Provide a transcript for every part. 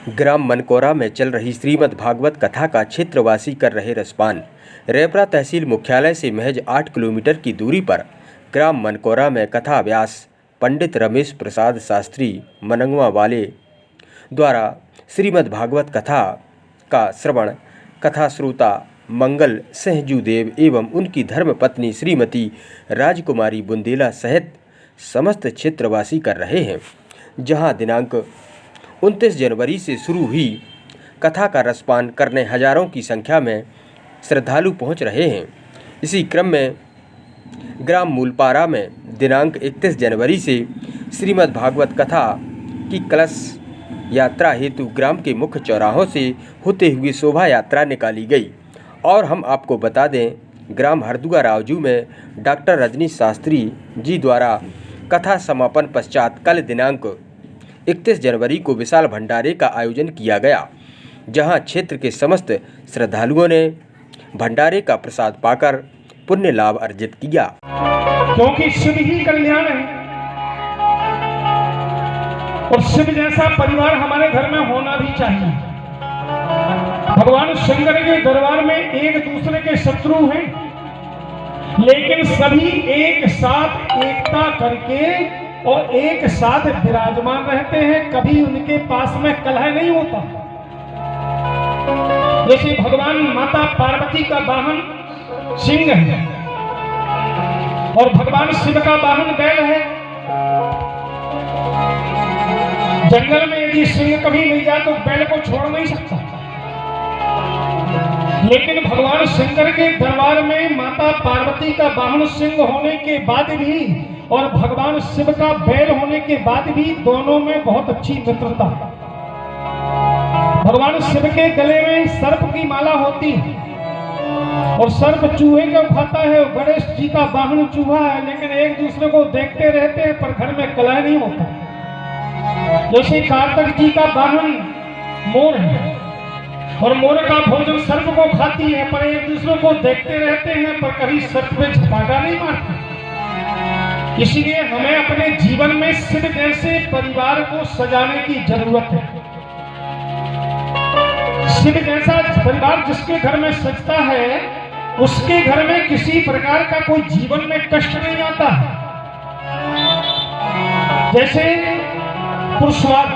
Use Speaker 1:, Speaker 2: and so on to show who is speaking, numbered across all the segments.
Speaker 1: ग्राम मनकोरा में चल रही श्रीमद् भागवत कथा का क्षेत्रवासी कर रहे रसपान। रेपरा तहसील मुख्यालय से महज 8 किलोमीटर की दूरी पर ग्राम मनकोरा में कथा व्यास पंडित रमेश प्रसाद शास्त्री मनंगवा वाले द्वारा श्रीमद् भागवत कथा का श्रवण कथा श्रोता मंगल सहजूदेव एवं उनकी धर्मपत्नी श्रीमती राजकुमारी बुंदेला सहित समस्त क्षेत्रवासी कर रहे हैं, जहां दिनांक 29 जनवरी से शुरू हुई कथा का रसपान करने हजारों की संख्या में श्रद्धालु पहुंच रहे हैं। इसी क्रम में ग्राम मूलपारा में दिनांक 31 जनवरी से श्रीमद् भागवत कथा की कलश यात्रा हेतु ग्राम के मुख्य चौराहों से होते हुए शोभा यात्रा निकाली गई। और हम आपको बता दें, ग्राम हरदुआ रावजू में डॉक्टर रजनीश शास्त्री जी द्वारा कथा समापन पश्चात कल दिनांक 31 जनवरी को विशाल भंडारे का आयोजन किया गया, जहां क्षेत्र के समस्त श्रद्धालुओं ने भंडारे का प्रसाद पाकर पुण्य लाभ अर्जित किया।
Speaker 2: क्योंकि शिव ही कल्याण है और शिव जैसा परिवार हमारे घर में होना भी चाहिए। भगवान शंकर के दरबार में एक दूसरे के शत्रु हैं, लेकिन सभी एक साथ एकता करके और एक साथ विराजमान रहते हैं। कभी उनके पास में कलह नहीं होता। जैसे भगवान माता पार्वती का वाहन सिंह है और भगवान शिव का वाहन बैल है। जंगल में यदि सिंह कभी मिल जाए तो बैल को छोड़ नहीं सकता, लेकिन भगवान शंकर के दरबार में माता पार्वती का वाहन सिंह होने के बाद भी और भगवान शिव का बैल होने के बाद भी दोनों में बहुत अच्छी मित्रता है। भगवान शिव के गले में सर्प की माला होती है और सर्प चूहे को खाता है। गणेश जी का वाहन चूहा है, लेकिन एक दूसरे को देखते रहते हैं पर घर में कलह नहीं होता। जैसे कार्तिक जी का वाहन मोर है और मोर का भोजन सर्प को खाती है, पर एक दूसरे को देखते रहते हैं पर कभी सर्प पे झपाटा नहीं मारते। इसलिए हमें अपने जीवन में शिव जैसे परिवार को सजाने की जरूरत है। शिव जैसा परिवार जिसके घर में सजता है, उसके घर में किसी प्रकार का कोई जीवन में कष्ट नहीं आता है। जैसे पुरुषवाद,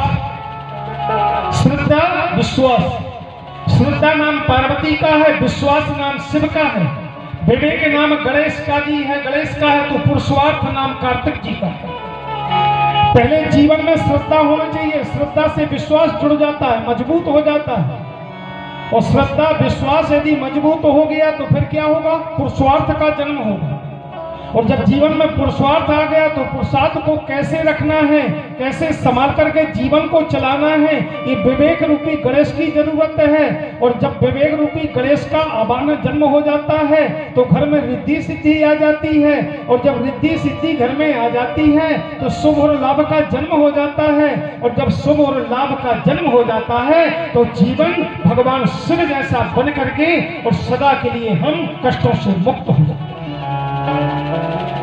Speaker 2: श्रद्धा, विश्वास। श्रद्धा नाम पार्वती का है, विश्वास नाम शिव का है, विवेक नाम गणेश का है तो पुरुषार्थ नाम कार्तिक जी का है। पहले जीवन में श्रद्धा होना चाहिए। श्रद्धा से विश्वास जुड़ जाता है, मजबूत हो जाता है। और श्रद्धा विश्वास यदि मजबूत हो गया तो फिर क्या होगा? पुरुषार्थ का जन्म होगा। और जब जीवन में पुरुषार्थ आ गया तो पुरुषार्थ को कैसे रखना है, कैसे संभाल करके जीवन को चलाना है, ये विवेक रूपी गणेश की जरूरत है। और जब विवेक रूपी गणेश का आवाहन जन्म हो जाता है तो घर में रिद्धि सिद्धि आ जाती है। और जब रिद्धि सिद्धि घर में आ जाती है तो शुभ और लाभ का जन्म हो जाता है। और जब शुभ और लाभ का जन्म हो जाता है तो जीवन भगवान शिव जैसा बन करके और सदा के लिए हम कष्टों से मुक्त हो जाते हैं।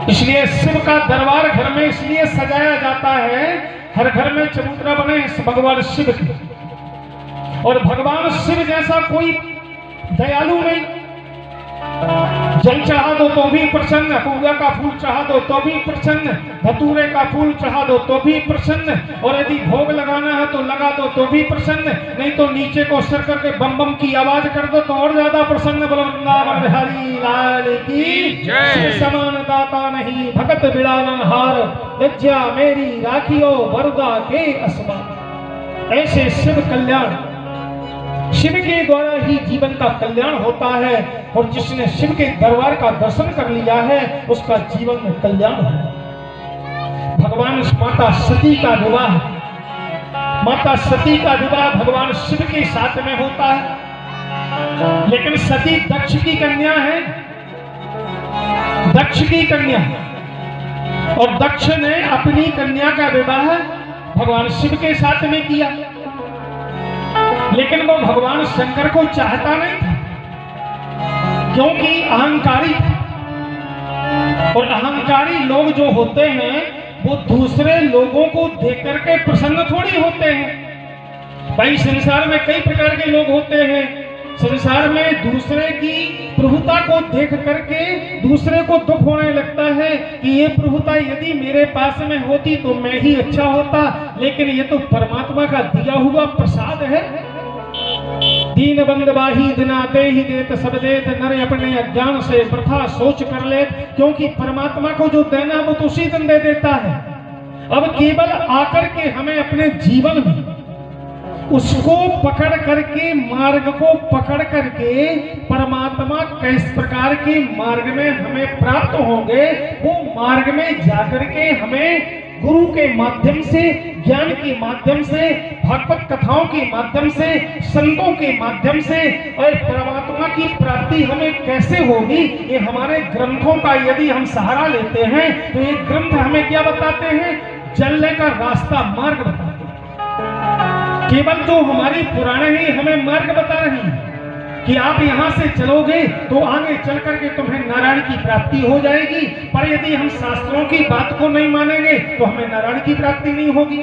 Speaker 2: इसलिए शिव का दरबार घर में इसलिए सजाया जाता है, हर घर में चबूतरा बने भगवान शिव की। और भगवान शिव जैसा कोई दयालु नहीं। जल चढ़ा दो तो भी प्रसन्न, पूजा का फूल चढ़ा दो तो भी प्रसन्न, धतूरे का फूल चढ़ा दो तो भी प्रसन्न, और यदि भोग लगाना है तो लगा दो तो भी प्रसन्न, नहीं तो नीचे को सिर करके बम बम की आवाज कर दो तो और ज्यादा प्रसन्न। बोलो वृंदावन बिहारी लाल की जय। समान दाता नहीं भगत बिड़ावन हार, लज्जा मेरी राखियो वरदा के असमान। ऐसे शिव कल्याण, शिव के द्वारा ही जीवन का कल्याण होता है। और जिसने शिव के दरबार का दर्शन कर लिया है उसका जीवन में कल्याण है। भगवान माता सती का विवाह, माता सती का विवाह भगवान शिव के साथ में होता है, लेकिन सती दक्ष की कन्या है, दक्ष की कन्या। और दक्ष ने अपनी कन्या का विवाह भगवान शिव के साथ में किया, लेकिन वो भगवान शंकर को चाहता नहीं था, क्योंकि अहंकारी था। और अहंकारी लोग जो होते हैं वो दूसरे लोगों को देख करके प्रसन्न थोड़ी होते हैं। भाई संसार में कई प्रकार के लोग होते हैं। संसार में दूसरे की प्रभुता को देख करके दूसरे को दुख होने लगता है कि ये प्रभुता यदि मेरे पास में होती तो मैं ही अच्छा होता, लेकिन ये तो परमात्मा का दिया हुआ प्रसाद है। दीन बंदवाही दिना दे ही देत सब देत, नर अपने अज्ञान से प्रथा सोच कर ले, क्योंकि परमात्मा को जो देना वो तो उसी दिन दे देता है। अब केवल आकर के हमें अपने जीवन में उसको पकड़ करके, मार्ग को पकड़ करके परमात्मा किस प्रकार के मार्ग में हमें प्राप्त होंगे, वो मार्ग में जाकर के हमें गुरु के माध्यम से, ज्ञान के माध्यम से, भागवत कथाओं के माध्यम से, संतों के माध्यम से और परमात्मा की प्राप्ति हमें कैसे होगी, ये हमारे ग्रंथों का यदि हम सहारा लेते हैं तो ये ग्रंथ हमें क्या बताते हैं? चलने का रास्ता, मार्ग बताते हैं। केवल जो हमारी पुराने ही हमें मार्ग बता रही है कि आप यहां से चलोगे तो आगे चल करके तुम्हें नारायण की प्राप्ति हो जाएगी, पर यदि हम शास्त्रों की बात को नहीं मानेंगे तो हमें नारायण की प्राप्ति नहीं होगी।